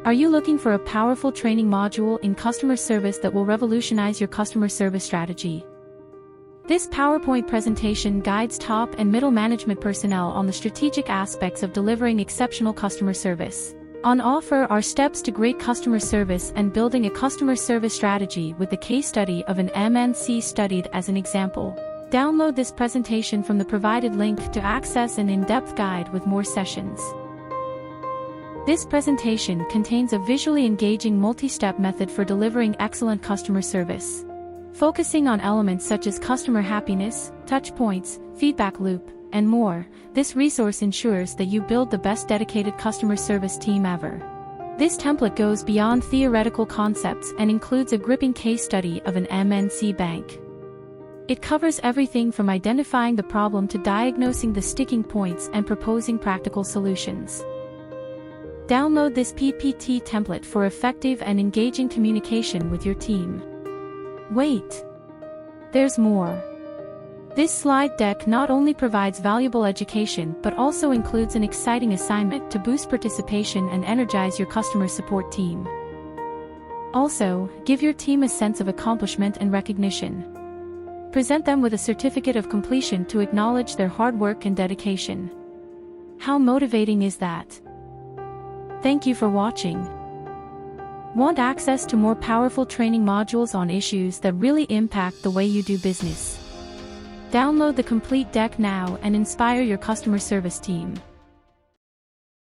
Are you looking for a powerful training module in customer service that will revolutionize your customer service strategy? This PowerPoint presentation guides top and middle management personnel on the strategic aspects of delivering exceptional customer service. On offer are steps to great customer service and building a customer service strategy with the case study of an MNC studied as an example. Download this presentation from the provided link to access an in-depth guide with more sessions. This presentation contains a visually engaging multi-step method for delivering excellent customer service. Focusing on elements such as customer happiness, touch points, feedback loop, and more, this resource ensures that you build the best dedicated customer service team ever. This template goes beyond theoretical concepts and includes a gripping case study of an MNC bank. It covers everything from identifying the problem to diagnosing the sticking points and proposing practical solutions. Download this PPT template for effective and engaging communication with your team. Wait! There's more. This slide deck not only provides valuable education but also includes an exciting assignment to boost participation and energize your customer support team. Also, give your team a sense of accomplishment and recognition. Present them with a certificate of completion to acknowledge their hard work and dedication. How motivating is that? Thank you for watching. Want access to more powerful training modules on issues that really impact the way you do business? Download the complete deck now and inspire your customer service team.